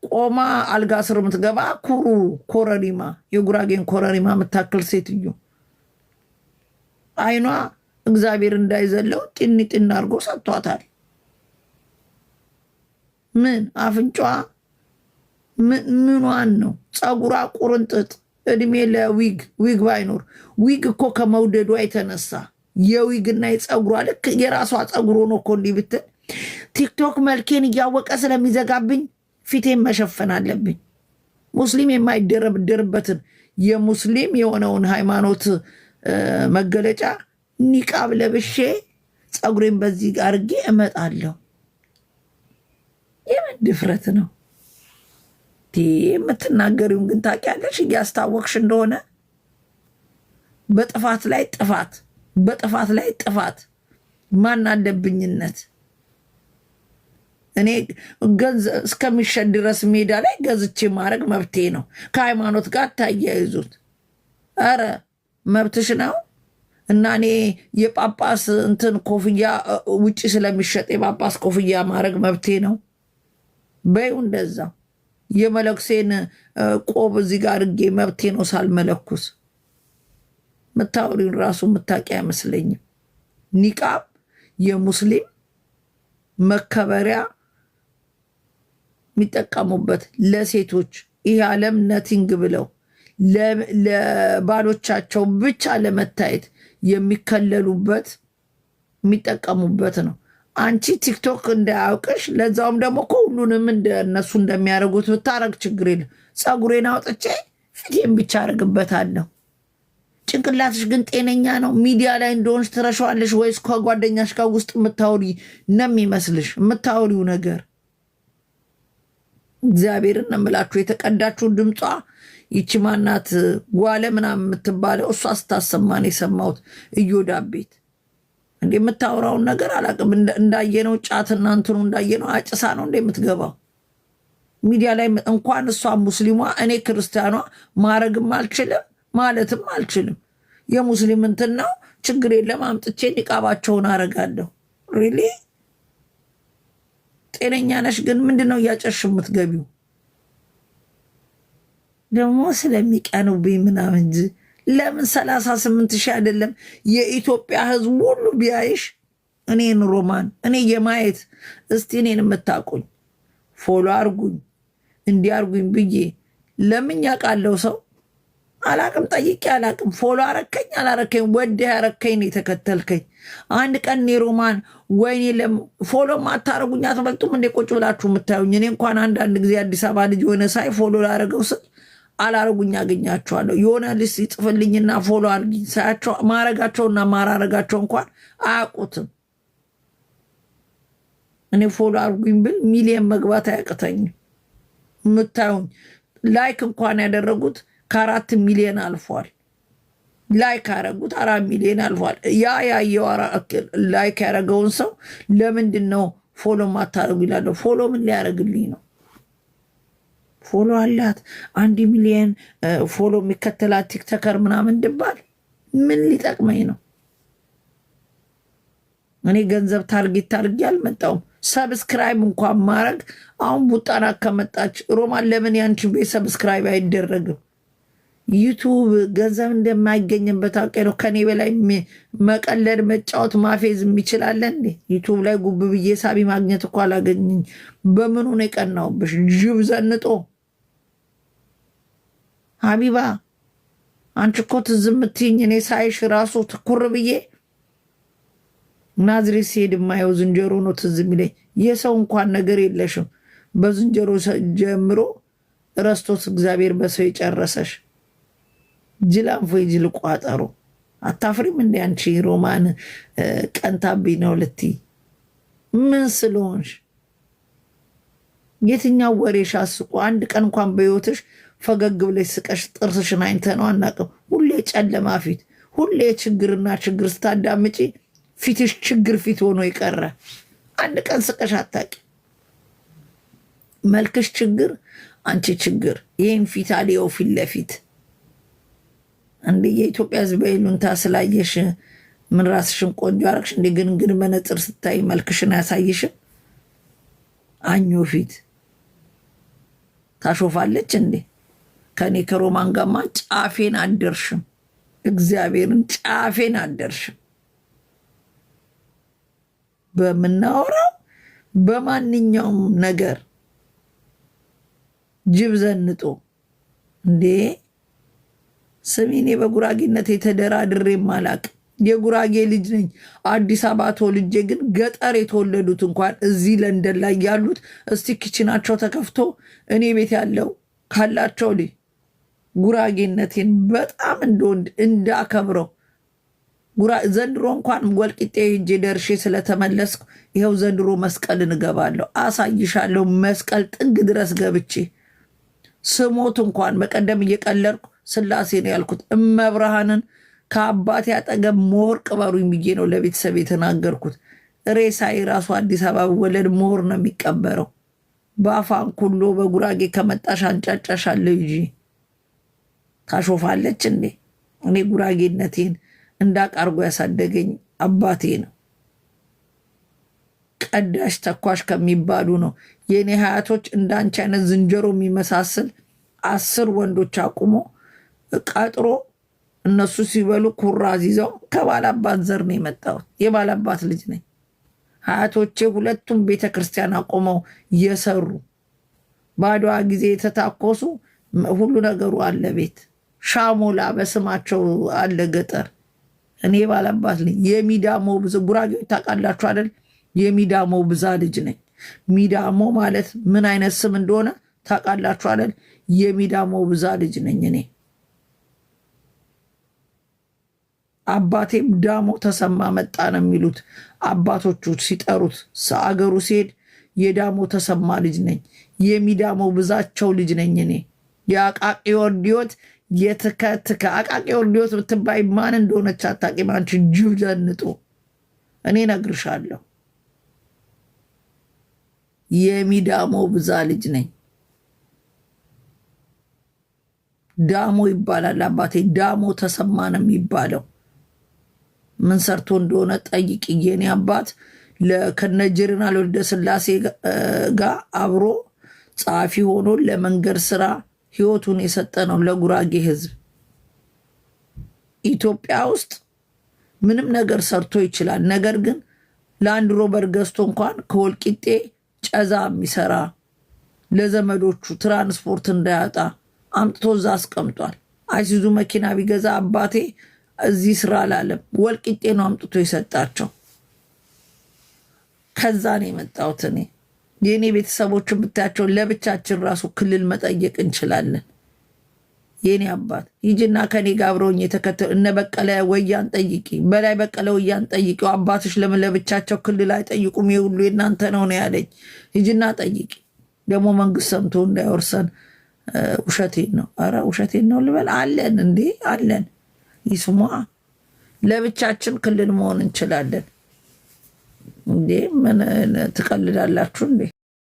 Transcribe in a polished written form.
ቆማ አልጋ ስር የምትገባ ኩሩ ኮረሪማ የጉራጌን ኮረሪማ የምታክል ሴትዮ አይኗ እግዚአብሔር እንዳይዘለው ጢኒ ጢና አድርጎ ሰጥቷታል። ምን አፍንጫ ምኗን ነው? ፀጉሯ ቁርንጥጥ እድሜ ለዊግ ባይኖር ዊግ እኮ ከመውደዷ የተነሳ የዊግና የፀጉሯ ልክ የራሷ ፀጉር ሆኖ እኮ እንዲህ ብትል ቲክቶክ መልኬን እያወቀ ስለሚዘጋብኝ ፊቴን መሸፈን አለብኝ። ሙስሊም የማይደረብደርበትን የሙስሊም የሆነውን ሃይማኖት መገለጫ ኒቃብ ለብሼ ፀጉሬን በዚህ አድርጌ እመጣለሁ። የምን ድፍረት ነው? የምትናገሪውን ግን ታውቂያለሽ። እያስታወቅሽ እንደሆነ በጥፋት ላይ ጥፋት፣ በጥፋት ላይ ጥፋት፣ ማን አለብኝነት። እኔ ገንዘብ እስከሚሸጥ ድረስ ሜዳ ላይ ገዝቼ ማድረግ መብቴ ነው። ከሃይማኖት ጋር ታያይዙት። አረ መብትሽ ነው። እና እኔ የጳጳስ እንትን ኮፍያ ውጭ ስለሚሸጥ የጳጳስ ኮፍያ ማድረግ መብቴ ነው በይው። እንደዛ የመለኩሴን ቆብ እዚህ ጋር አድርጌ መብቴ ነው ሳልመለኩስ። ምታወሪውን ራሱ ምታቂ አይመስለኝም። ኒቃብ የሙስሊም መከበሪያ የሚጠቀሙበት ለሴቶች ይህ ዓለም ነቲንግ ብለው ለባሎቻቸው ብቻ ለመታየት የሚከለሉበት የሚጠቀሙበት ነው። አንቺ ቲክቶክ እንዳያውቅሽ፣ ለዛውም ደግሞ ሁሉንም እነሱ እንደሚያደርጉት ብታረግ ችግር የለም። ፀጉሬን አውጥቼ ፊቴን ብቻ አደርግበታለሁ። ጭንቅላትሽ ግን ጤነኛ ነው? ሚዲያ ላይ እንደሆንሽ ትረሻዋለሽ ወይስ ከጓደኛሽ ጋር ውስጥ የምታወሪ ነው የሚመስልሽ? የምታወሪው ነገር እግዚአብሔርን ነው የምላችሁ። የተቀዳችሁ ድምጿ ይቺ ማናት ጓለ ምናምን የምትባለው እሷ ስታሰማን የሰማሁት እዮዳብ ቤት እንደ የምታወራውን ነገር አላቅም። እንዳየነው ጫትና እንትኑ እንዳየነው አጭሳ ነው እንደ የምትገባው ሚዲያ ላይ። እንኳን እሷ ሙስሊሟ እኔ ክርስቲያኗ ማረግም አልችልም ማለትም አልችልም። የሙስሊም እንትን ነው ችግር የለም አምጥቼ ኒቃባቸውን አረጋለሁ። ሪሊ ጤነኛ ነሽ? ግን ምንድነው እያጨሽ የምትገቢው? ደግሞ ስለሚቀኑብኝ ምናምን እንጂ ለምን 38,000 አይደለም የኢትዮጵያ ሕዝብ ሁሉ ቢያይሽ እኔን ሮማን እኔ የማየት እስቲ እኔን የምታቁኝ ፎሎ አርጉኝ እንዲያርጉኝ ብዬ ለምን ያውቃለው ሰው አላቅም፣ ጠይቄ አላቅም። ፎሎ አረከኝ አላረከኝ ወደ ያረከኝ ነው የተከተልከኝ። አንድ ቀን እኔ ሮማን ወይኔ ፎሎ ማታረጉኝ አትበልጡም እንዴ ቁጭ ብላችሁ የምታዩኝ? እኔ እንኳን አንዳንድ ጊዜ አዲስ አበባ ልጅ የሆነ ሳይ ፎሎ ላረገው ስል አላረጉኝ አገኛቸዋለሁ። የሆነ ልጅ ይጽፍልኝና ፎሎ አርጊኝ ሳያቸው ማረጋቸውና ማራረጋቸው እንኳን አያውቁትም። እኔ ፎሎ አርጉኝ ብል ሚሊየን መግባት አያቅተኝም። የምታዩኝ ላይክ እንኳን ያደረጉት ከ4 ሚሊዮን አልፏል። ላይክ ያደረጉት 4 ሚሊዮን አልፏል። ያየው ላይክ ያደረገውን ሰው ለምንድን ነው ፎሎ ማታረጉ ይላለሁ። ፎሎ ምን ሊያደርግልኝ ነው? ፎሎ አላት 1 ሚሊዮን ፎሎ የሚከተላት ቲክቶከር ምናምን ድባል ምን ሊጠቅመኝ ነው? እኔ ገንዘብ ታርጌት ታርጌ አልመጣውም። ሰብስክራይብ እንኳን ማድረግ አሁን ቡጣና ከመጣች ሮማን ለምን ያንቺን ቤት ሰብስክራይብ አይደረግም? ዩቱብ ገንዘብ እንደማይገኝበት አውቄ ነው። ከኔ በላይ መቀለድ መጫወት ማፌዝ የሚችላለ እንዴ? ዩቱብ ላይ ጉብ ብዬ ሳቢ ማግኘት እኮ አላገኝኝ። በምኑ ነው የቀናውብሽ? ጅብ ዘንጦ ሀቢባ አንቺ እኮ ትዝ የምትይኝ እኔ ሳይሽ ራሱ ትኩር ብዬ ናዝሬት ሲሄድ የማየው ዝንጀሮ ነው ትዝ የሚለኝ። የሰው እንኳን ነገር የለሽም። በዝንጀሮ ጀምሮ ረስቶት እግዚአብሔር በሰው የጨረሰሽ ጅላንፎ የጅል ቋጠሮ። አታፍሪም እንደ አንቺ ሮማን ቀንታብኝ ነው ልትይ? ምን ስለሆንሽ? የትኛው ወሬሽ አስቆ? አንድ ቀን እንኳን በሕይወትሽ ፈገግ ብለሽ ስቀሽ ጥርስሽን አይንተ ነው አናውቅም። ሁሌ ጨለማ ፊት፣ ሁሌ ችግርና ችግር ስታዳምጪ ፊትሽ ችግር ፊት ሆኖ የቀረ አንድ ቀን ስቀሽ አታቂ። መልክሽ ችግር፣ አንቺ ችግር። ይህን ፊት አልየው ፊት ለፊት እንደ የኢትዮጵያ ሕዝብ ይሉንታ ስላየሽ ምን ራስሽን ቆንጆ አረግሽ? እንደ ግን መነጽር ስታይ መልክሽን አያሳይሽም? አኞ ፊት ታሾፋለች እንዴ? ከኔ ከሮማን ጋማ ጫፌን አደርሽም። እግዚአብሔርን ጫፌን አደርሽም። በምናወራው በማንኛውም ነገር ጅብ ዘንጦ እንዴ ስሚኔ በጉራጌነት የተደራድሬ ማላቅ የጉራጌ ልጅ ነኝ። አዲስ አበባ ተወልጄ ግን ገጠር የተወለዱት እንኳን እዚህ ለንደን ላይ ያሉት እስቲ ኪችናቸው ተከፍቶ እኔ ቤት ያለው ካላቸው ልጅ ጉራጌነቴን በጣም እንደወንድ እንዳከብረው ዘንድሮ እንኳን ወልቂጤ ሄጄ ደርሼ ስለተመለስኩ ይኸው ዘንድሮ መስቀል እንገባለሁ፣ አሳይሻለሁ። መስቀል ጥግ ድረስ ገብቼ ስሞት እንኳን በቀደም እየቀለድኩ ስላሴ ነው ያልኩት። እመብርሃንን ከአባቴ አጠገብ ሞር ቅበሩኝ ብዬ ነው ለቤተሰብ የተናገርኩት። ሬሳዬ ራሱ አዲስ አበባ ወለድ ሞር ነው የሚቀበረው። በአፋን ኩሎ በጉራጌ ከመጣሽ አንጫጫሻለሁ ይዤ ታሾፋለች እንዴ? እኔ ጉራጌነቴን እንዳቃርጎ ያሳደገኝ አባቴ ነው። ቀዳሽ ተኳሽ ከሚባሉ ነው የኔ ሀያቶች። እንዳንቺ አይነት ዝንጀሮ የሚመሳስል 10 ወንዶች አቁሞ ቀጥሮ እነሱ ሲበሉ ኩራዝ ይዘው ከባላባት ዘር ነው የመጣሁት። የባላባት ልጅ ነኝ። ሀያቶቼ ሁለቱም ቤተክርስቲያን አቆመው የሰሩ በአድዋ ጊዜ የተታኮሱ ሁሉ ነገሩ አለ። ቤት ሻሞላ በስማቸው አለ ገጠር። እኔ ባላባት ልጅ የሚዳሞ ብዛ ጉራጌዎች ታውቃላችሁ አይደል? የሚዳሞ ብዛ ልጅ ነኝ። ሚዳሞ ማለት ምን አይነት ስም እንደሆነ ታውቃላችሁ አይደል? የሚዳሞ ብዛ ልጅ ነኝ እኔ። አባቴም ዳሞ ተሰማ መጣ ነው የሚሉት አባቶቹ ሲጠሩት። አገሩ ሲሄድ የዳሞ ተሰማ ልጅ ነኝ። የሚዳሞ ብዛቸው ልጅ ነኝ እኔ። የአቃቂ ወርዲዮት የትከትከ አቃቂ ወርዲዮት ብትባይ ማን እንደሆነች አታውቂም አንቺ ጅብ ዘንጦ። እኔ ነግርሻለሁ የሚዳሞ ብዛ ልጅ ነኝ። ዳሞ ይባላል አባቴ። ዳሞ ተሰማ ነው የሚባለው። ምን ሰርቶ እንደሆነ ጠይቅ። የኔ አባት ከነጀርናል ወልደ ስላሴ ጋር አብሮ ጸሐፊ ሆኖ ለመንገድ ስራ ህይወቱን የሰጠ ነው ለጉራጌ ህዝብ። ኢትዮጵያ ውስጥ ምንም ነገር ሰርቶ ይችላል። ነገር ግን ለአንድ ሮበር ገዝቶ እንኳን ከወልቂጤ ጨዛ የሚሰራ ለዘመዶቹ ትራንስፖርት እንዳያጣ አምጥቶ እዛ አስቀምጧል። አይሱዙ መኪና ቢገዛ አባቴ እዚህ ስራ አላለም። ወልቂጤ ነው አምጥቶ የሰጣቸው። ከዛ ነው የመጣሁት እኔ። የእኔ ቤተሰቦችን ብታያቸው ለብቻችን ራሱ ክልል መጠየቅ እንችላለን። የኔ አባት ሂጂና ከኔ ጋር አብረውኝ የተከተሉ እነ በቀለ ወያን ጠይቂ፣ በላይ በቀለ ወያን ጠይቂው። አባቶች ለምን ለብቻቸው ክልል አይጠይቁም? የሁሉ የእናንተ ነው ነው ያለኝ። ሂጂና ጠይቂ። ደግሞ መንግስት ሰምቶ እንዳይወርሰን። ውሸቴን ነው። ኧረ ውሸቴን ነው ልበል? አለን እንዴ አለን። ይስሟ። ለብቻችን ክልል መሆን እንችላለን እንዴ? ምን ትቀልዳላችሁ እንዴ?